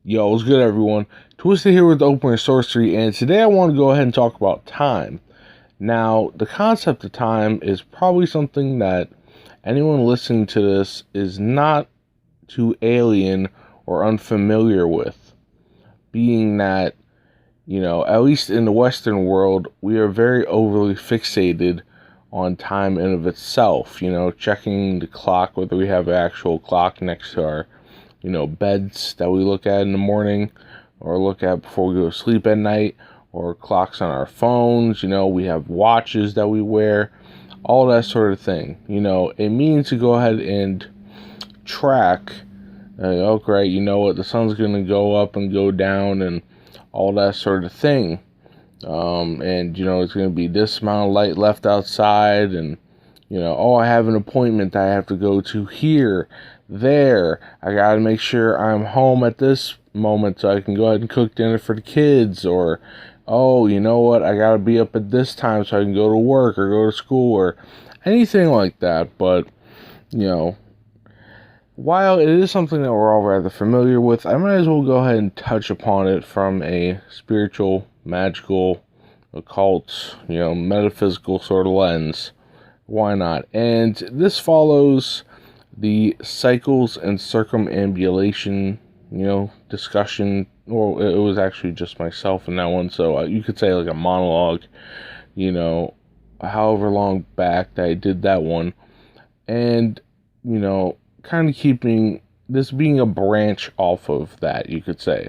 Yo, what's good, everyone? Twisted here with Open Sorcery, and today I want to go ahead and talk about time. Now, the concept of time is probably something that anyone listening to this is not too alien or unfamiliar with, being that, at least in the Western world, we are very overly fixated on time in of itself, checking the clock, whether we have an actual clock next to our beds that we look at in the morning or look at before we go to sleep at night, or clocks on our phones. We have watches that we wear, all that sort of thing. It means to go ahead and track, okay, you know what, the sun's going to go up and go down and all that sort of thing. And, it's going to be this amount of light left outside, and, I have an appointment that I have to go to here, there. I got to make sure I'm home at this moment so I can go ahead and cook dinner for the kids. Or, oh, you know what, I got to be up at this time so I can go to work or go to school or anything like that. But, while it is something that we're all rather familiar with, I might as well go ahead and touch upon it from a spiritual, magical, occult, metaphysical sort of lens. Why not? And this follows the cycles and circumambulation, discussion. Well, it was actually just myself in that one, so you could say like a monologue, however long back that I did that one. And, kind of keeping this being a branch off of that, you could say,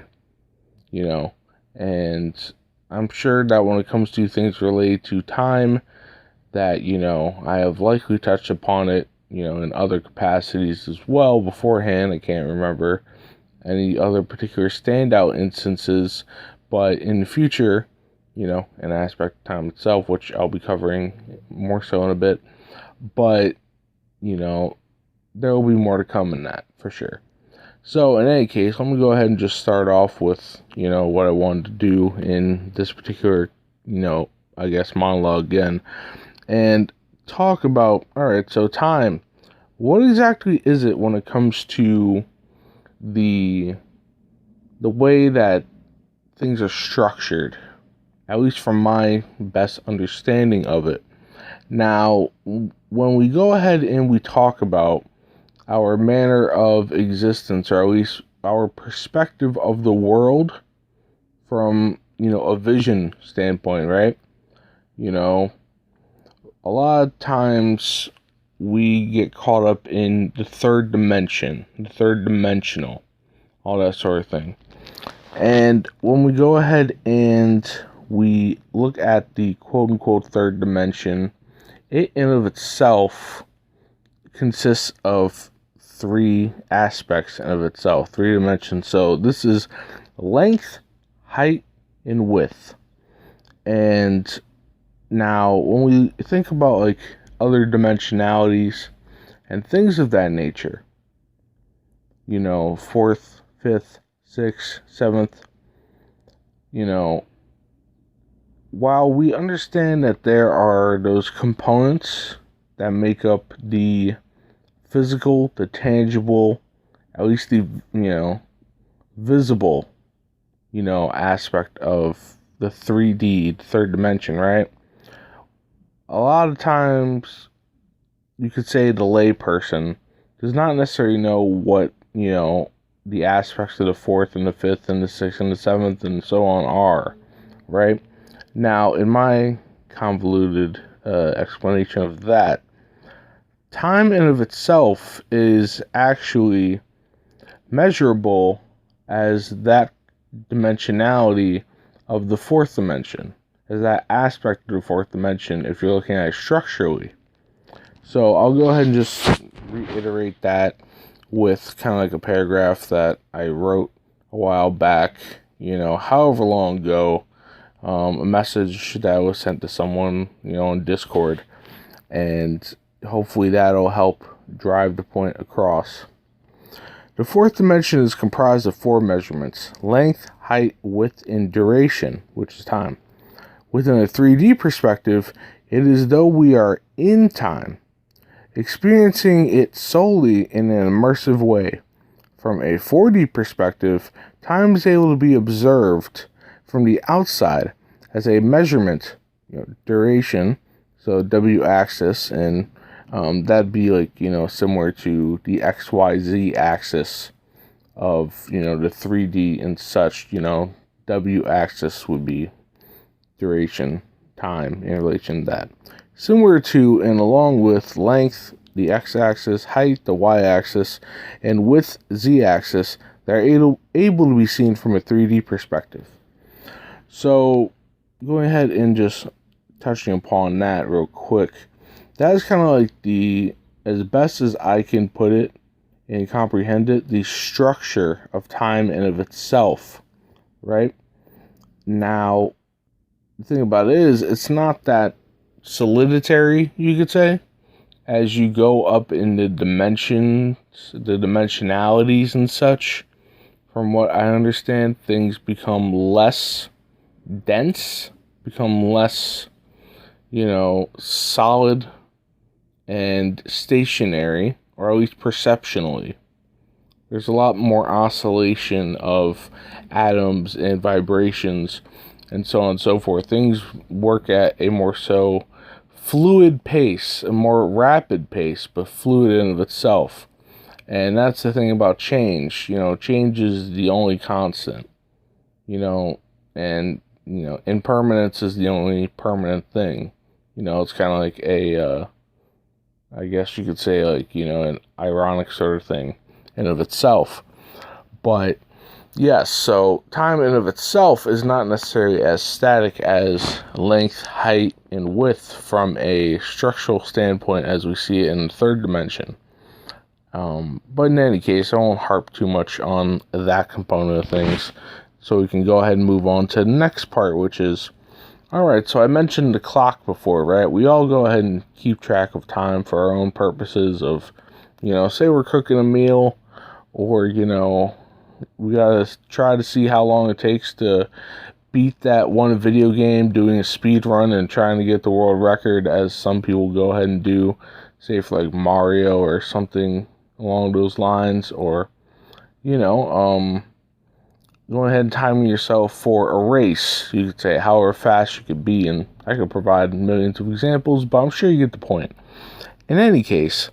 and I'm sure that when it comes to things related to time, that, I have likely touched upon it, in other capacities as well beforehand. I can't remember any other particular standout instances, but in the future, an aspect of time itself, which I'll be covering more so in a bit, but, there will be more to come in that, for sure. So, in any case, let me go ahead and just start off with, what I wanted to do in this particular, I guess, monologue again, and talk about, alright, so time. What exactly is it when it comes to the way that things are structured, at least from my best understanding of it? Now, when we go ahead and we talk about our manner of existence, or at least our perspective of the world from, a vision standpoint, right? A lot of times we get caught up in the third dimension, the third dimensional, all that sort of thing. And when we go ahead and we look at the quote-unquote third dimension, it in of itself consists of three aspects in of itself, three dimensions. So this is length, height, and width. And now when we think about like other dimensionalities and things of that nature, fourth, fifth, sixth, seventh, while we understand that there are those components that make up the physical, the tangible, at least the, visible, aspect of the 3D, the third dimension, right? A lot of times, you could say the layperson does not necessarily know what, the aspects of the fourth and the fifth and the sixth and the seventh and so on are, right? Now, in my convoluted explanation of that, time in of itself is actually measurable as that dimensionality of the fourth dimension, as that aspect of the fourth dimension, if you're looking at it structurally. So I'll go ahead and just reiterate that with kind of like a paragraph that I wrote a while back, however long ago, a message that was sent to someone, on Discord, and hopefully that'll help drive the point across. The fourth dimension is comprised of four measurements: length, height, width, and duration, which is time. Within a 3D perspective, it is as though we are in time, experiencing it solely in an immersive way. from a 4D perspective, time is able to be observed from the outside as a measurement, duration, so W-axis, and that'd be like, similar to the XYZ axis of, the 3D and such. W-axis would be duration, time, in relation to that. Similar to and along with length, the x-axis, height, the y-axis, and width, z-axis, they're able to be seen from a 3D perspective. So, going ahead and just touching upon that real quick, that is kind of like as best as I can put it and comprehend it, the structure of time in of itself, right? Now, the thing about it is, it's not that solitary, you could say. As you go up in the dimensions, the dimensionalities and such, from what I understand, things become less dense, become less, solid and stationary, or at least perceptionally. There's a lot more oscillation of atoms and vibrations and so on and so forth. Things work at a more so fluid pace, a more rapid pace, but fluid in of itself. And that's the thing about change. Change is the only constant. And impermanence is the only permanent thing. It's kind of like I guess you could say, like, an ironic sort of thing in of itself. But yes, so time in of itself is not necessarily as static as length, height, and width from a structural standpoint as we see it in the third dimension. But in any case, I won't harp too much on that component of things, so we can go ahead and move on to the next part, which is, alright, so I mentioned the clock before, right? We all go ahead and keep track of time for our own purposes of, say we're cooking a meal, or, we gotta try to see how long it takes to beat that one video game, doing a speed run and trying to get the world record, as some people go ahead and do, say for like Mario or something along those lines, or going ahead and timing yourself for a race. You could say however fast you could be, and I could provide millions of examples, but I'm sure you get the point. In any case,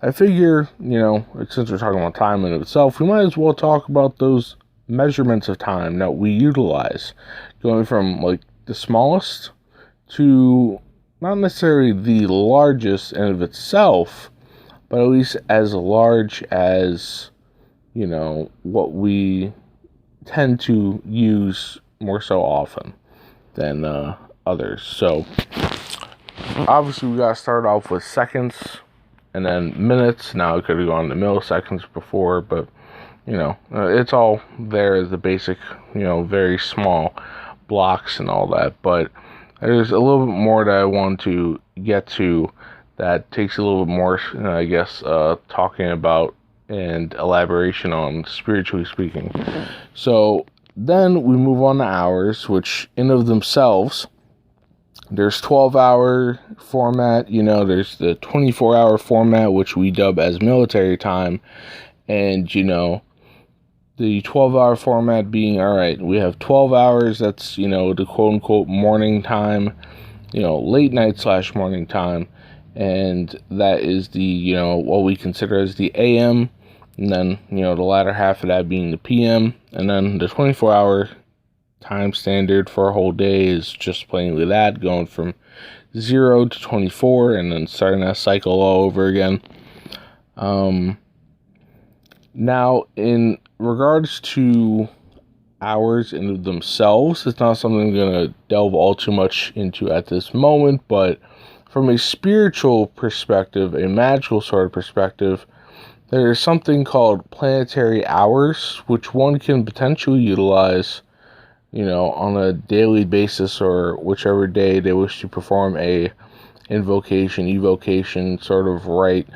I figure, since we're talking about time in itself, we might as well talk about those measurements of time that we utilize, going from like the smallest to not necessarily the largest in of itself, but at least as large as, what we tend to use more so often than others. So, obviously we gotta start off with seconds, and then minutes. Now it could have gone to milliseconds before, but it's all there as the basic, very small blocks and all that. But there's a little bit more that I want to get to that takes a little bit more, I guess, talking about and elaboration on, spiritually speaking. So then we move on to hours, which in of themselves, there's 12-hour format, there's the 24-hour format, which we dub as military time, and, the 12-hour format being, alright, we have 12 hours, that's, the quote-unquote morning time, late night / morning time, and that is the, what we consider as the AM, and then, the latter half of that being the PM, and then the 24-hour time standard for a whole day is just plainly that, going from 0 to 24, and then starting that cycle all over again. Now, in regards to hours in themselves, it's not something I'm going to delve all too much into at this moment, but from a spiritual perspective, a magical sort of perspective, there is something called planetary hours, which one can potentially utilize, on a daily basis, or whichever day they wish to perform a invocation, evocation, sort of rite,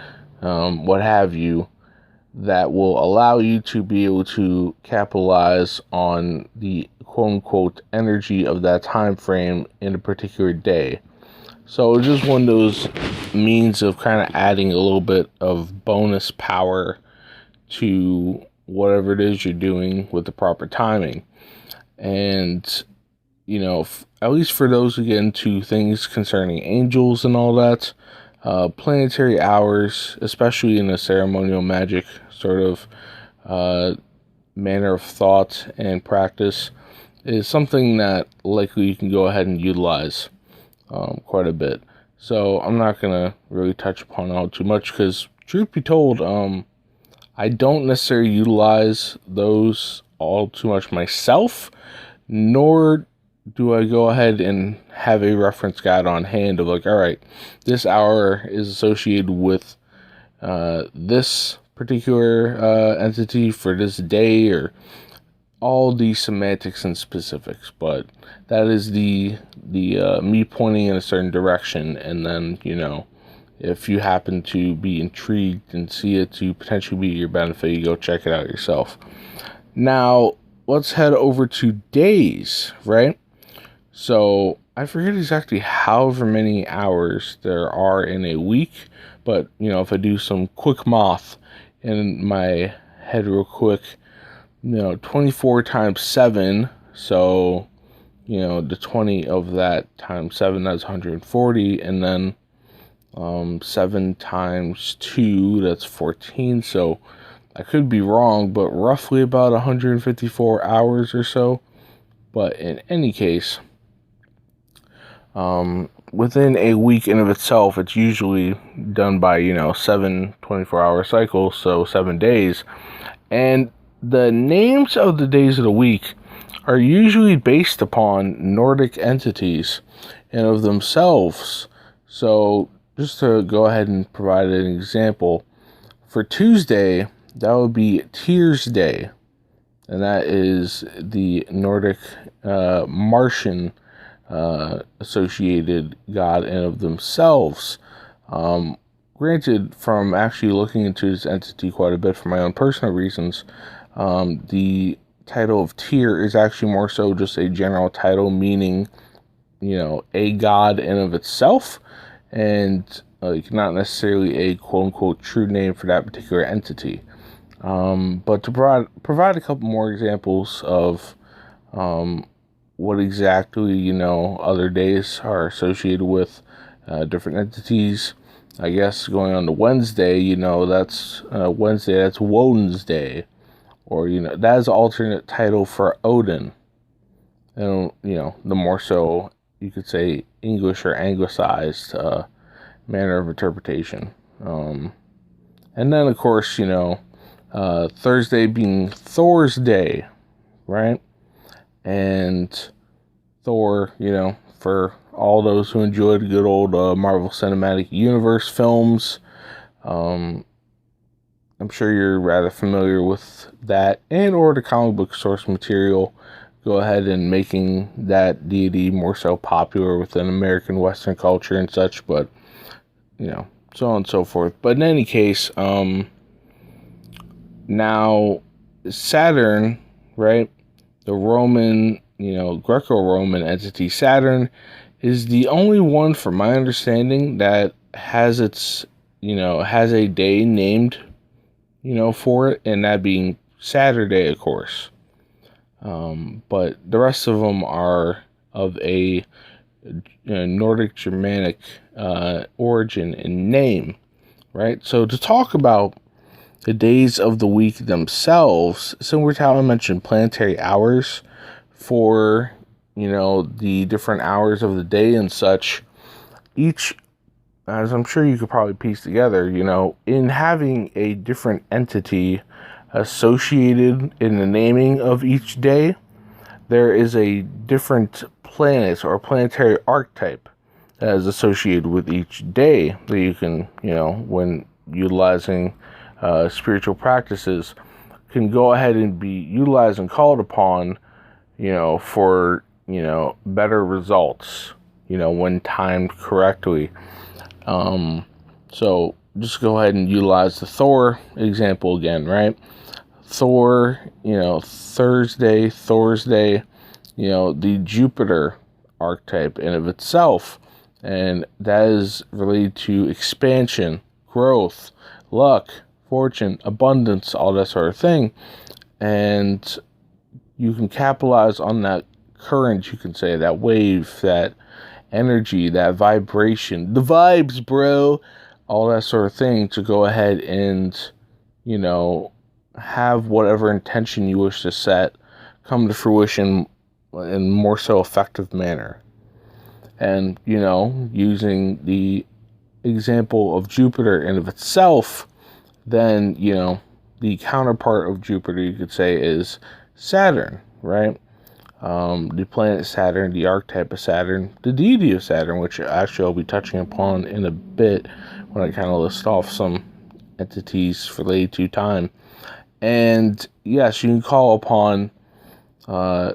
what have you, that will allow you to be able to capitalize on the quote-unquote energy of that time frame in a particular day. So it's just one of those means of kind of adding a little bit of bonus power to whatever it is you're doing with the proper timing. And, at least for those who get into things concerning angels and all that, planetary hours, especially in a ceremonial magic sort of manner of thought and practice, is something that likely you can go ahead and utilize quite a bit. So I'm not going to really touch upon it too much because, truth be told, I don't necessarily utilize those all too much myself, nor do I go ahead and have a reference guide on hand of like, all right, this hour is associated with this particular entity for this day, or all the semantics and specifics. But that is the me pointing in a certain direction, and then if you happen to be intrigued and see it to potentially be your benefit, you go check it out yourself. Now let's head over to days, right? So I forget exactly however many hours there are in a week, but if I do some quick math in my head real quick, 24 times 7, so the 20 of that times 7, that's 140, and then 7 times 2, that's 14. So I could be wrong, but roughly about 154 hours or so. But in any case, within a week in of itself, it's usually done by 7 24-hour cycles, so 7 days. And the names of the days of the week are usually based upon Nordic entities and of themselves. So just to go ahead and provide an example, for Tuesday, that would be Tyr's Day, and that is the Nordic Martian associated god and of themselves. Granted, from actually looking into this entity quite a bit for my own personal reasons, the title of Tyr is actually more so just a general title meaning, a god in of itself, and not necessarily a quote-unquote true name for that particular entity. But to provide a couple more examples of what exactly, other days are associated with different entities, I guess going on to Wednesday, that's Wednesday, that's Woden's Day. Or, that is an alternate title for Odin. And, the more so, you could say, English or anglicized manner of interpretation. And then, of course, Thursday being Thor's Day, right? And Thor, for all those who enjoyed the good old Marvel Cinematic Universe films, I'm sure you're rather familiar with that and or the comic book source material. Go ahead and making that deity more so popular within American Western culture and such, but so on and so forth. But in any case, now Saturn, right? The Roman, Greco-Roman entity Saturn is the only one, from my understanding, that has its, has a day named, for it, and that being Saturday, of course. But the rest of them are of a Nordic Germanic origin and name, right? So to talk about the days of the week themselves, similar to how I mentioned planetary hours for, the different hours of the day and such, each, as I'm sure you could probably piece together, in having a different entity associated in the naming of each day, there is a different planet or planetary archetype that is associated with each day that you can, when utilizing spiritual practices, can go ahead and be utilized and called upon, for, better results, when timed correctly. So just go ahead and utilize the Thor example again, right? Thor, Thursday, Thor's Day, the Jupiter archetype in of itself, and that is related to expansion, growth, luck, fortune, abundance, all that sort of thing. And you can capitalize on that current, you can say, that wave, that energy, that vibration, the vibes, bro, all that sort of thing, to go ahead and, have whatever intention you wish to set come to fruition in a more so effective manner. And, using the example of Jupiter in of itself, then, the counterpart of Jupiter, you could say, is Saturn, right? The planet Saturn, the archetype of Saturn, the deity of Saturn, which actually I'll be touching upon in a bit when I kind of list off some entities related to time. And yes, you can call upon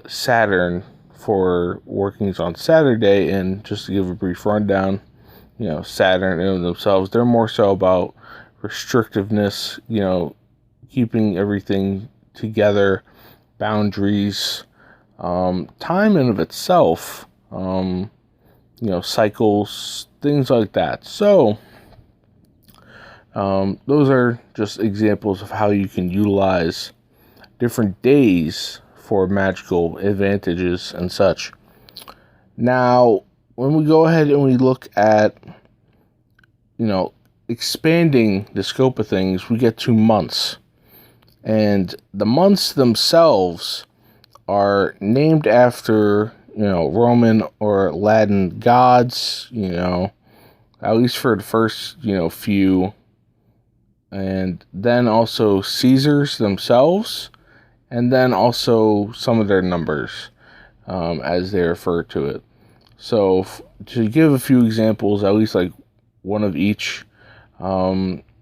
Saturn for workings on Saturday. And just to give a brief rundown, Saturn in themselves, they're more so about restrictiveness, keeping everything together, boundaries, time in of itself, cycles, things like that. So, those are just examples of how you can utilize different days for magical advantages and such. Now, when we go ahead and we look at, expanding the scope of things, we get to months. And the months themselves are named after, Roman or Latin gods, at least for the first, few. And then also Caesars themselves. And then also some of their numbers, as they refer to it. So, to give a few examples, at least like one of each,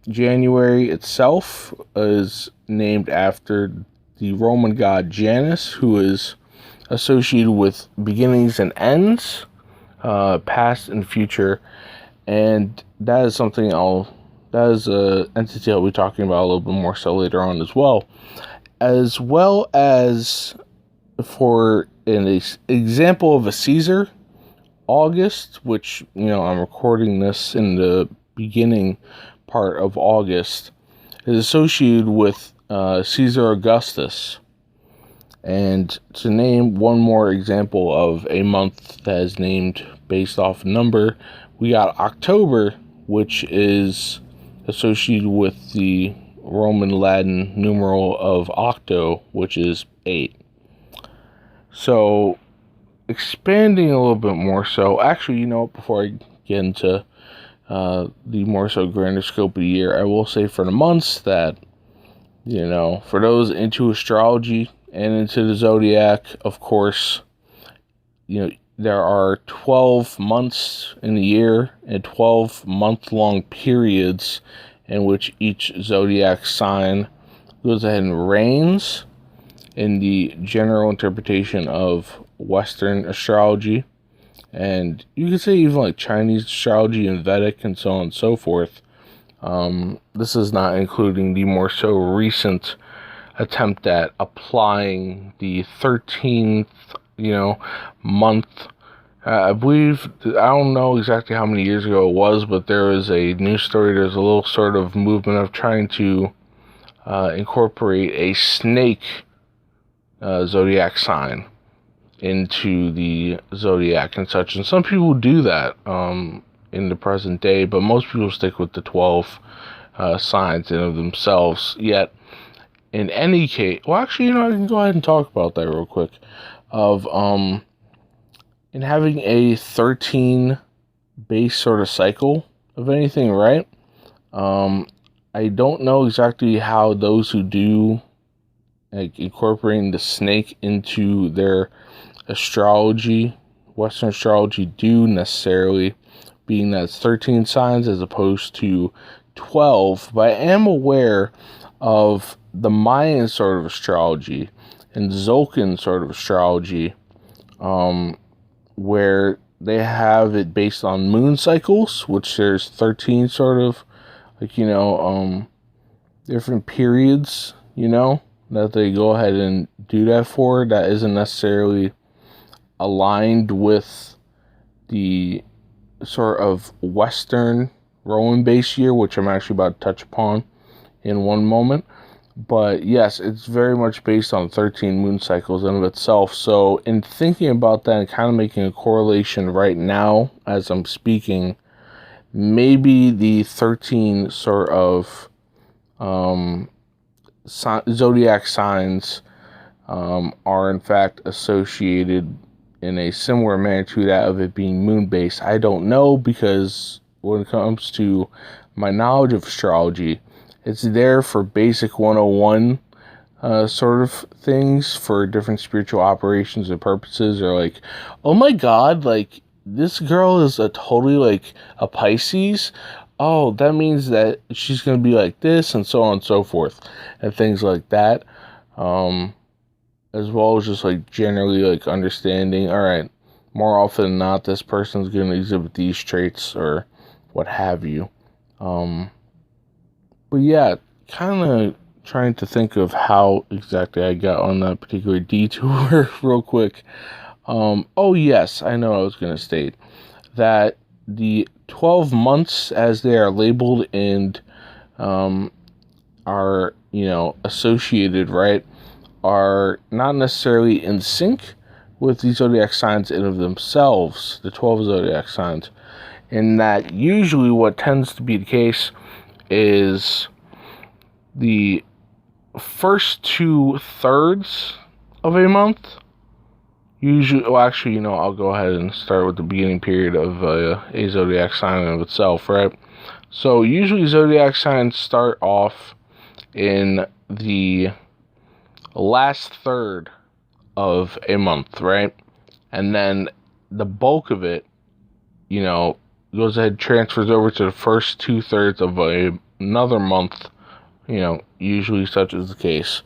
January itself is named after the Roman god Janus, who is associated with beginnings and ends, past and future. And that is something that is an entity I'll be talking about a little bit more so later on as well. As well as for an example of a Caesar, August, which, I'm recording this in the beginning part of August, is associated with Caesar Augustus. And to name one more example of a month that is named based off number, we got October, which is associated with the Roman Latin numeral of octo, which is 8. So, expanding a little bit more so, actually, before I get into the more so grander scope of the year, I will say for the months that, for those into astrology and into the zodiac, of course, there are 12 months in the year and 12 month-long periods in which each zodiac sign goes ahead and reigns in the general interpretation of Western astrology. And you could say even like Chinese astrology and Vedic and so on and so forth. This is not including the more so recent attempt at applying the 13th, month. I believe, I don't know exactly how many years ago it was, but there was a news story. There's a little sort of movement of trying to incorporate a snake zodiac sign into the zodiac and such. And some people do that in the present day, but most people stick with the 12 signs in of themselves. Yet, in any case, well, actually, I can go ahead and talk about that real quick. Of in having a 13 base sort of cycle of anything, right? I don't know exactly how those who do like incorporating the snake into their astrology, Western astrology, do necessarily, being that it's 13 signs as opposed to 12. But I am aware of the Mayan sort of astrology and Zolkin sort of astrology, where they have it based on moon cycles, which there's 13 sort of, like, different periods, that they go ahead and do that for, that isn't necessarily aligned with the sort of Western Roman base year, which I'm actually about to touch upon in one moment. But yes, it's very much based on 13 moon cycles in of itself. So in thinking about that and kind of making a correlation right now as I'm speaking, maybe the 13 sort of zodiac signs are in fact associated in a similar manner to that of it being moon-based. I don't know, because when it comes to my knowledge of astrology, it's there for basic 101 sort of things for different spiritual operations and purposes. Or like, oh my god, like, this girl is a totally like a Pisces. Oh, that means that she's going to be like this, and so on and so forth, and things like that. As well as just like generally like understanding, all right, more often than not, this person's going to exhibit these traits or what have you. But yeah, kind of trying to think of how exactly I got on that particular detour real quick. Oh yes, I know I was going to state that the 12 months, as they are labeled and are, associated, right, are not necessarily in sync with the zodiac signs in of themselves, the 12 zodiac signs. In that usually what tends to be the case is the first 2/3 of a month, usually, well, actually, I'll go ahead and start with the beginning period of a zodiac sign in of itself, right? So usually zodiac signs start off in the last third of a month, right? And then the bulk of it, goes ahead, transfers over to the first 2/3 of another month, usually such is the case.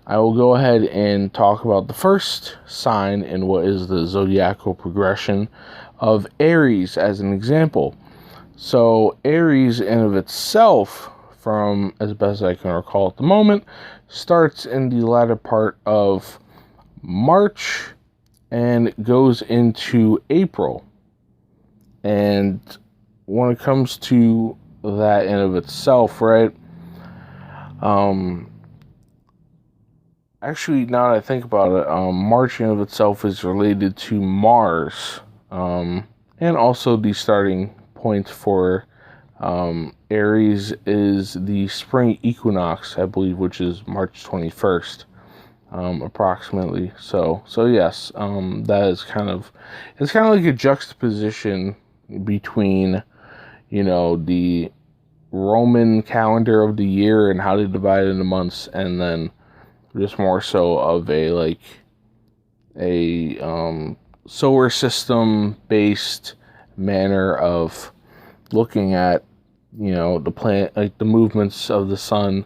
I will go ahead and talk about the first sign in what is the zodiacal progression of Aries as an example. So Aries in of itself, from as best I can recall at the moment, starts in the latter part of March and goes into April. And when it comes to that in of itself, right, actually, now that I think about it, March in of itself is related to Mars, and also the starting point for Aries is the spring equinox, I believe, which is March 21st, approximately. So yes, that is it's kind of like a juxtaposition between, the Roman calendar of the year and how they divide it into months, and then just more so of a solar system based manner of looking at, the planet, like the movements of the sun,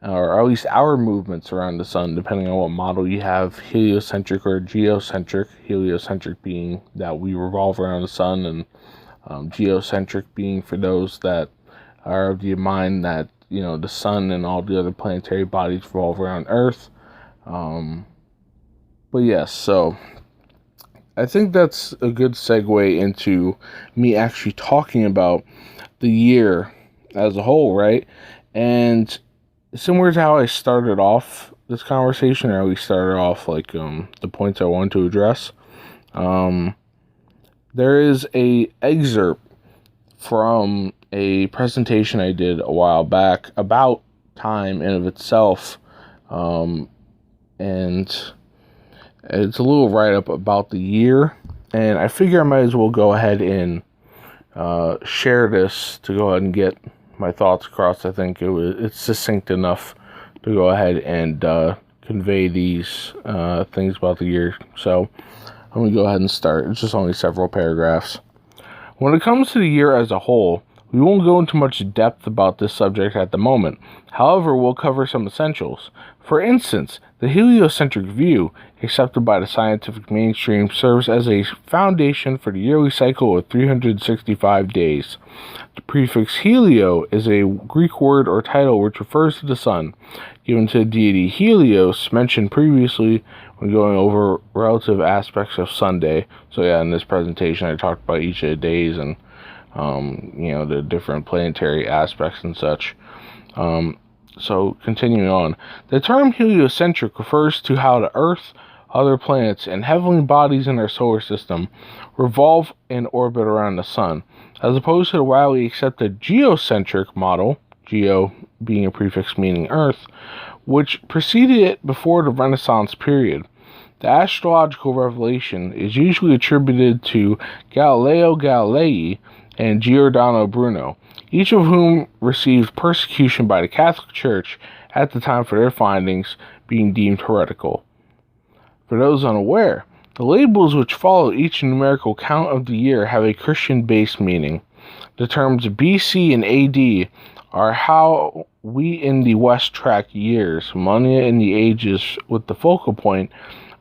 or at least our movements around the sun, depending on what model you have, heliocentric or geocentric. Heliocentric being that we revolve around the sun, and geocentric being for those that are of the mind that, the sun and all the other planetary bodies revolve around Earth. But yes, so I think that's a good segue into me actually talking about the year as a whole, right? And similar to how I started off this conversation, or we started off like the points I wanted to address, there is a excerpt from a presentation I did a while back about time in of itself, and it's a little write-up about the year, and I figure I might as well go ahead and share this to go ahead and get my thoughts across. I think it's succinct enough to go ahead and convey these things about the year. So I'm going to go ahead and start. It's just only several paragraphs. When it comes to the year as a whole, we won't go into much depth about this subject at the moment. However, we'll cover some essentials. For instance, the heliocentric view, accepted by the scientific mainstream, serves as a foundation for the yearly cycle of 365 days. The prefix helio is a Greek word or title which refers to the sun, given to the deity Helios, mentioned previously when going over relative aspects of Sunday. So yeah, in this presentation I talked about each of the days and the different planetary aspects and such. So, continuing on. The term heliocentric refers to how the Earth, other planets, and heavenly bodies in our solar system revolve and orbit around the Sun, as opposed to the widely accepted geocentric model, geo being a prefix meaning Earth, which preceded it before the Renaissance period. The astrological revelation is usually attributed to Galileo Galilei and Giordano Bruno, each of whom received persecution by the Catholic Church at the time for their findings being deemed heretical. For those unaware, the labels which follow each numerical count of the year have a Christian-based meaning. The terms BC and AD are how we in the West track years, millennia in the ages, with the focal point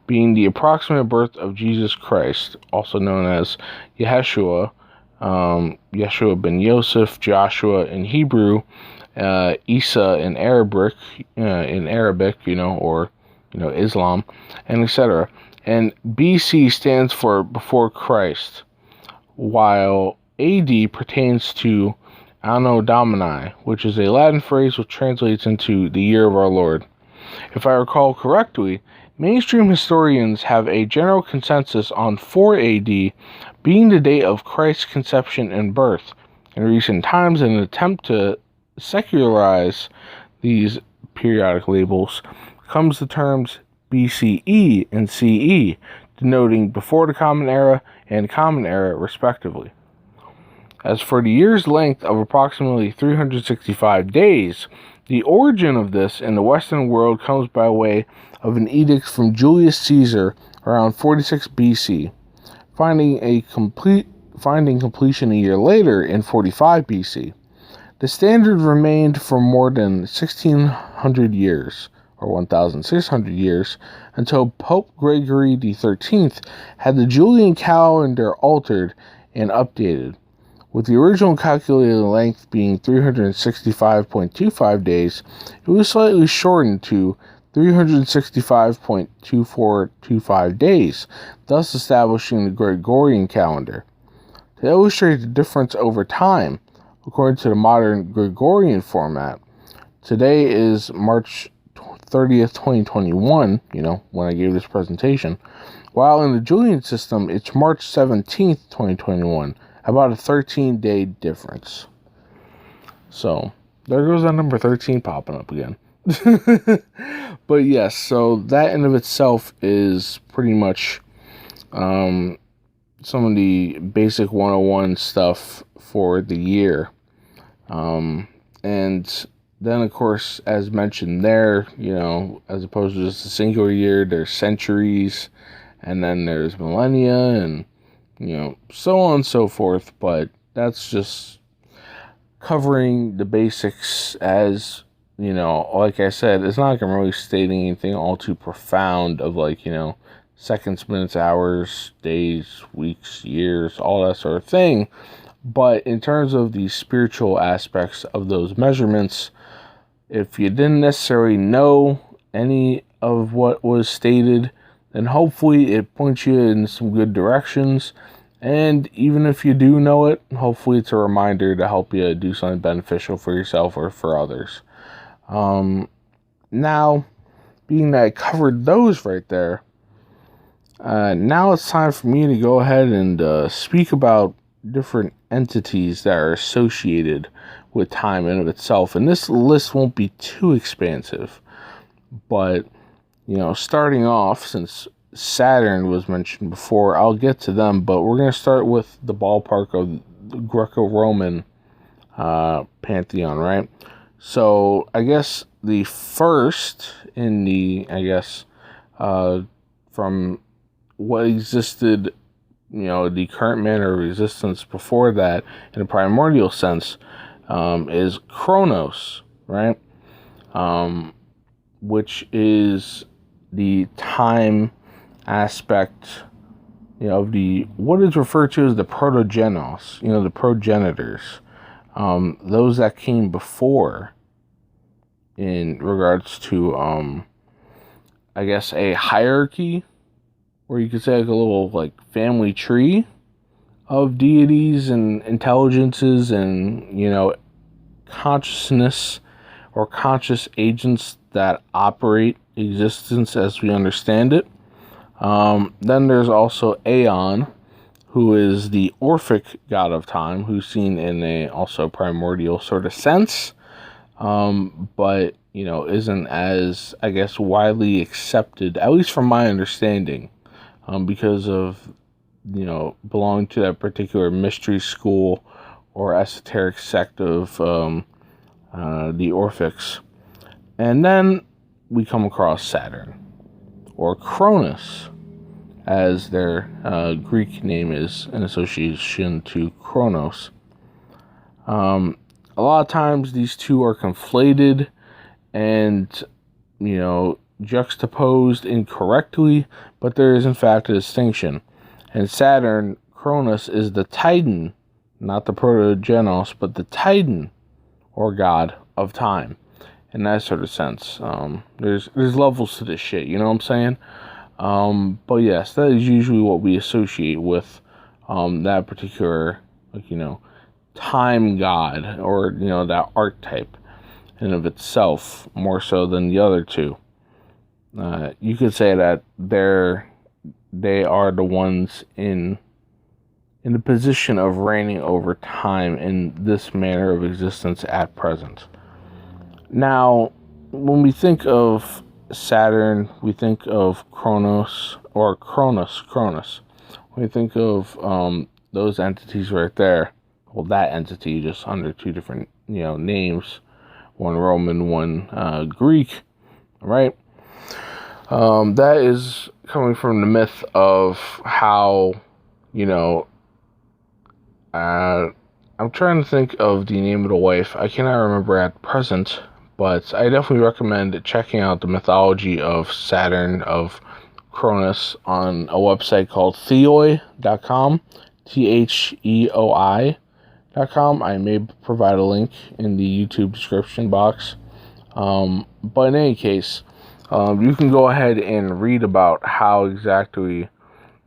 being the approximate birth of Jesus Christ, also known as Yeshua, Yeshua ben Yosef, Joshua in Hebrew, Isa in Arabic, or Islam, and etc. And BC stands for before Christ, while AD pertains to Anno Domini, which is a Latin phrase which translates into the year of our Lord. If I recall correctly, mainstream historians have a general consensus on 4 AD being the date of Christ's conception and birth. In recent times, in an attempt to secularize these periodic labels, comes the terms BCE and CE, denoting before the Common Era and Common Era, respectively. As for the year's length of approximately 365 days, the origin of this in the Western world comes by way of an edict from Julius Caesar around 46 BC, finding completion a year later in 45 BC. The standard remained for more than 1,600 years, or 1,600 years, until Pope Gregory XIII had the Julian calendar altered and updated, with the original calculated length being 365.25 days. It was slightly shortened to 365.2425 days, thus establishing the Gregorian calendar. To illustrate the difference over time, according to the modern Gregorian format, today is March 30th, 2021, when I gave this presentation, while in the Julian system, it's March 17th, 2021, about a 13-day difference. So, there goes that number 13 popping up again. But yes, so that in of itself is pretty much some of the basic 101 stuff for the year. And then, of course, as mentioned there, as opposed to just a singular year, there's centuries, and then there's millennia, and, so on and so forth. But that's just covering the basics as, like I said, it's not like I'm really stating anything all too profound of seconds, minutes, hours, days, weeks, years, all that sort of thing. But in terms of the spiritual aspects of those measurements, if you didn't necessarily know any of what was stated, then hopefully it points you in some good directions. And even if you do know it, hopefully it's a reminder to help you do something beneficial for yourself or for others. Now, being that I covered those right there, now it's time for me to go ahead and speak about different entities that are associated with time in of itself. And this list won't be too expansive, but starting off, since Saturn was mentioned before, I'll get to them, but we're going to start with the ballpark of the Greco-Roman pantheon, right? So I guess the first in the, from what existed, the current manner of existence before that, in a primordial sense, is Kronos, right? Which is the time aspect, of the, what is referred to as the protogenos, the progenitors, those that came before, in regards to, a hierarchy, or you could say a little family tree of deities and intelligences and consciousness or conscious agents that operate existence as we understand it. Then there's also Aeon, who is the Orphic god of time, who's seen in a also primordial sort of sense, but isn't as, I guess, widely accepted, at least from my understanding, because of belonging to that particular mystery school or esoteric sect of the Orphics. And then we come across Saturn, or Cronus, as their Greek name is in association to Kronos. A lot of times these two are conflated and, juxtaposed incorrectly, but there is in fact a distinction. And Saturn, Cronus, is the Titan, not the Protogenos, but the Titan, or god of time, in that sort of sense. There's levels to this shit, you know what I'm saying? But yes, that is usually what we associate with that particular, time god, or that archetype in of itself, more so than the other two. You could say that they are the ones in the position of reigning over time in this manner of existence at present. Now, when we think of Saturn, we think of Kronos. When we think of those entities right there, well, that entity just under two different names, one Roman, one Greek, right? That is coming from the myth of how I'm trying to think of the name of the wife. I cannot remember at present, but I definitely recommend checking out the mythology of Saturn, of Cronus, on a website called theoi.com, theoi.com. I may provide a link in the YouTube description box. But in any case, you can go ahead and read about how exactly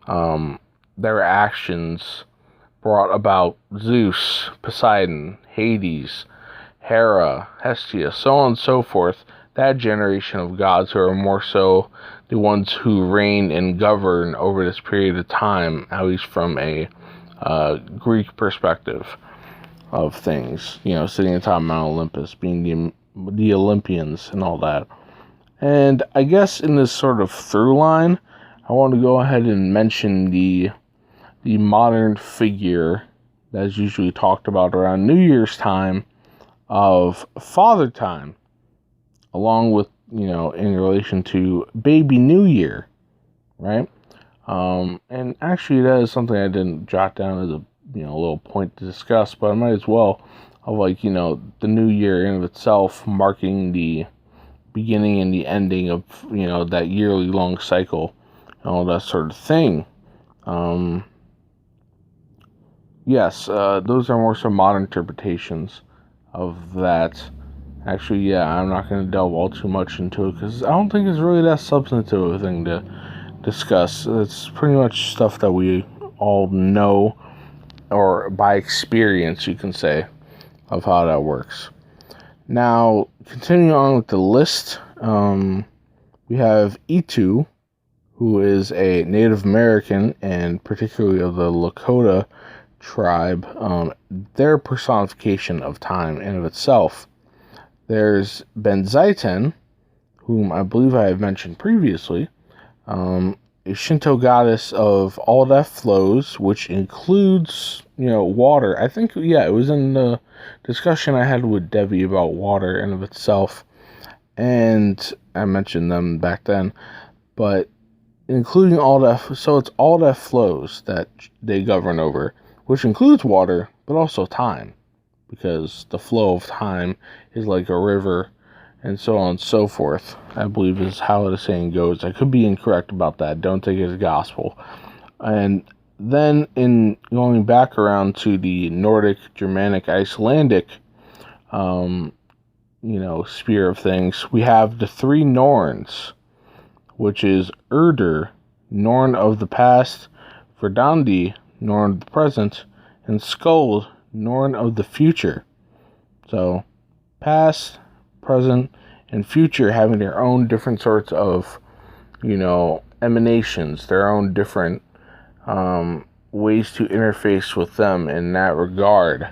their actions brought about Zeus, Poseidon, Hades, Hera, Hestia, so on and so forth, that generation of gods who are more so the ones who reign and govern over this period of time, at least from a Greek perspective of things, sitting atop Mount Olympus, being the Olympians and all that. And I guess in this sort of through line, I want to go ahead and mention the modern figure that is usually talked about around New Year's time of Father Time, along with, in relation to Baby New Year, right? And actually that is something I didn't jot down as a, little point to discuss, but I might as well, of the New Year in of itself marking the beginning and the ending of, that yearly long cycle and all that sort of thing. Yes, those are more some modern interpretations of that. Actually, yeah, I'm not going to delve all too much into it because I don't think it's really that substantive of a thing to discuss. It's pretty much stuff that we all know, or by experience, you can say, of how that works. Now, continuing on with the list, we have Itu, who is a Native American, and particularly of the Lakota tribe, their personification of time in of itself. There's Benzaiten, whom I believe I have mentioned previously, a Shinto goddess of all that flows, which includes, water. I think, it was in the discussion I had with Devi about water in of itself, and I mentioned them back then, but including all that, so it's all that flows that they govern over, which includes water, but also time, because the flow of time is like a river, and so on and so forth, I believe is how the saying goes. I could be incorrect about that. Don't take it as gospel. And then in going back around to the Nordic, Germanic, Icelandic, sphere of things, we have the three Norns, which is Urdur, Norn of the past, Verdandi, Norn of the present, and Skuld, Norn of the future. So, past, present, and future having their own different sorts of, emanations, their own different ways to interface with them in that regard.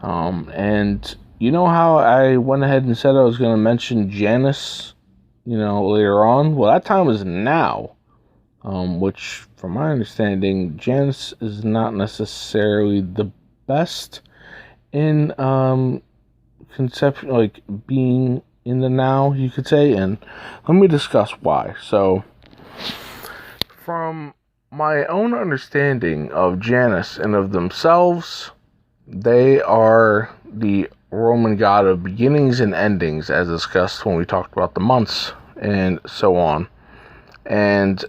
And you know how I went ahead and said I was going to mention Janus, later on? Well, that time is now. Which, from my understanding, Janus is not necessarily the best in conception, like being in the now, you could say. And let me discuss why. So, from my own understanding of Janus and of themselves, they are the Roman god of beginnings and endings, as discussed when we talked about the months and so on. And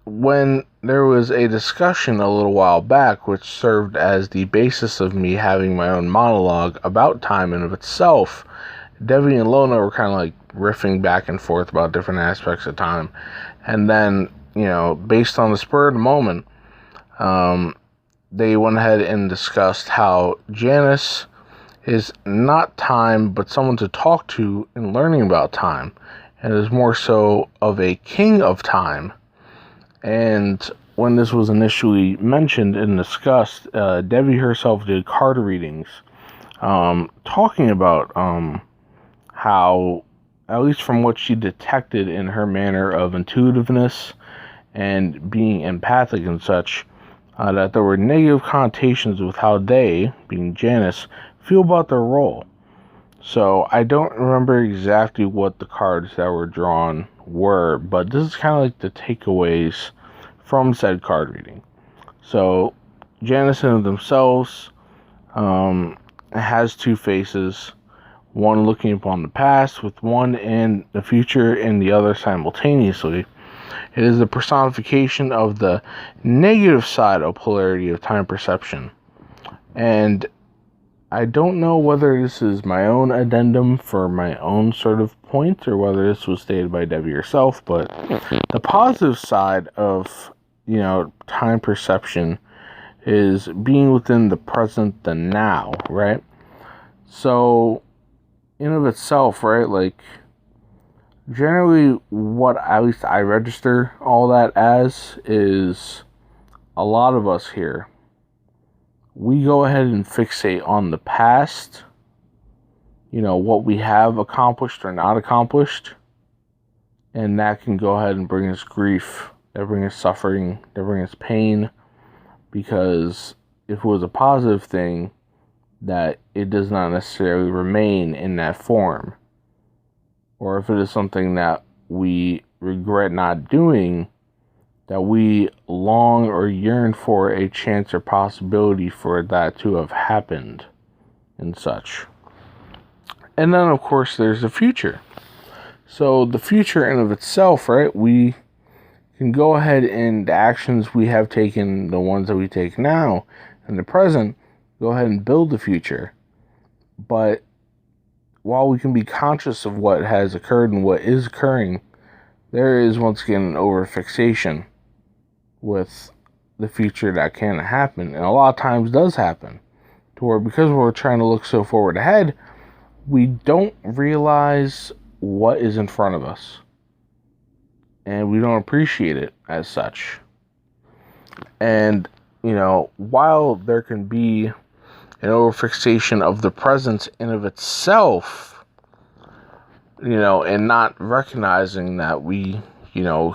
when there was a discussion a little while back, which served as the basis of me having my own monologue about time in of itself, Devi and Lona were kind of like riffing back and forth about different aspects of time. And then, based on the spur of the moment, they went ahead and discussed how Janus is not time, but someone to talk to in learning about time, and is more so of a king of time. And when this was initially mentioned and discussed, Devi herself did card readings, talking about how, at least from what she detected in her manner of intuitiveness and being empathic and such, that there were negative connotations with how they, being Janus, feel about their role. So I don't remember exactly what the cards that were drawn were, but this is kind of like the takeaways from said card reading. So Janus in of themselves has two faces, one looking upon the past with one in the future and the other simultaneously. It is the personification of the negative side of polarity of time perception. And I don't know whether this is my own addendum for my own sort of point, or whether this was stated by Devi herself, but the positive side of, time perception is being within the present, the now, right? So, in of itself, right, like, generally what at least I register all that as is a lot of us here, we go ahead and fixate on the past, what we have accomplished or not accomplished, and that can go ahead and bring us grief, that bring us suffering, that bring us pain, because if it was a positive thing, that it does not necessarily remain in that form. Or if it is something that we regret not doing, that we long or yearn for a chance or possibility for that to have happened and such. And then, of course, there's the future. So the future in of itself, right, we can go ahead and the actions we have taken, the ones that we take now in the present, go ahead and build the future. But while we can be conscious of what has occurred and what is occurring, there is once again an overfixation with the future that can happen, and a lot of times does happen, to where because we're trying to look so forward ahead, we don't realize what is in front of us, and we don't appreciate it as such. And while there can be an overfixation of the present in of itself, and not recognizing that we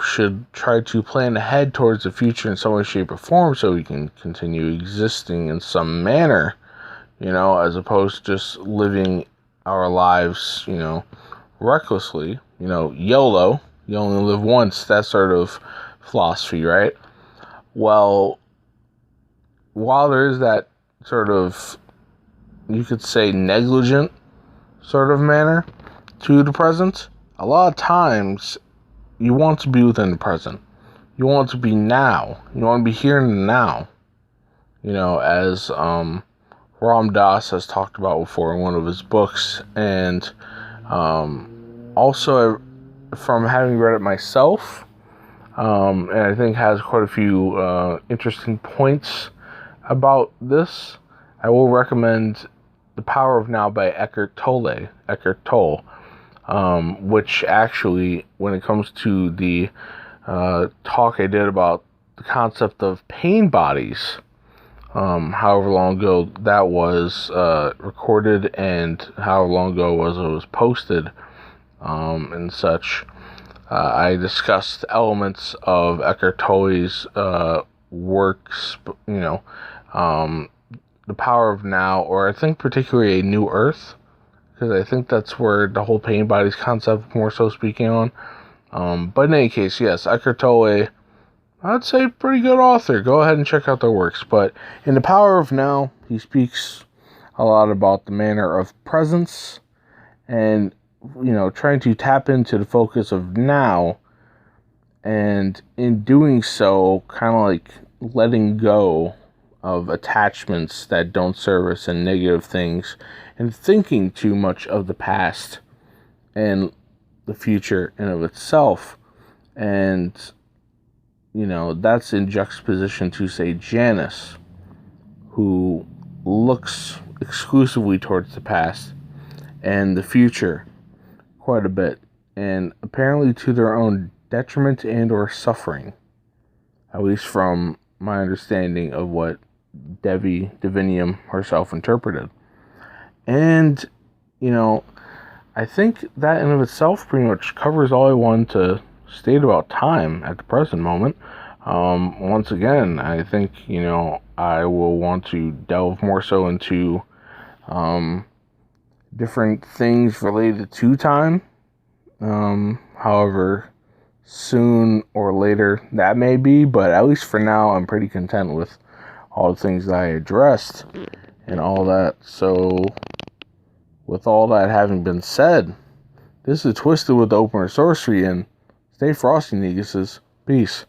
should try to plan ahead towards the future in some way, shape, or form, so we can continue existing in some manner, as opposed to just living our lives, recklessly, YOLO, you only live once, that sort of philosophy, right? Well, while there is that sort of, you could say, negligent sort of manner to the present, a lot of times you want to be within the present. You want to be now. You want to be here and now. As Ram Dass has talked about before in one of his books. And also from having read it myself, and I think has quite a few interesting points about this, I will recommend The Power of Now by Eckhart Tolle. which actually, when it comes to the talk I did about the concept of pain bodies, however long ago that was recorded and however long ago it was posted, and such, I discussed elements of Eckhart Tolle's works, the power of now, or I think particularly a new earth, because I think that's where the whole pain bodies concept more so speaking on. But in any case, yes, Eckhart Tolle, I'd say pretty good author. Go ahead and check out their works. But in The Power of Now, he speaks a lot about the manner of presence and, trying to tap into the focus of now, and in doing so, kind of like letting go of attachments that don't serve us and negative things, and thinking too much of the past and the future in of itself. And that's in juxtaposition to, say, Janice, who looks exclusively towards the past and the future quite a bit, and apparently to their own detriment and or suffering, at least from my understanding of what Devi, Divinium herself interpreted. And, I think that in of itself pretty much covers all I wanted to state about time at the present moment. Once again, I think, I will want to delve more so into different things related to time. However soon or later that may be, but at least for now, I'm pretty content with all the things that I addressed and all that. So, with all that having been said, this is Twisted with Open Sorcery, and stay frosty, Neguses. Peace.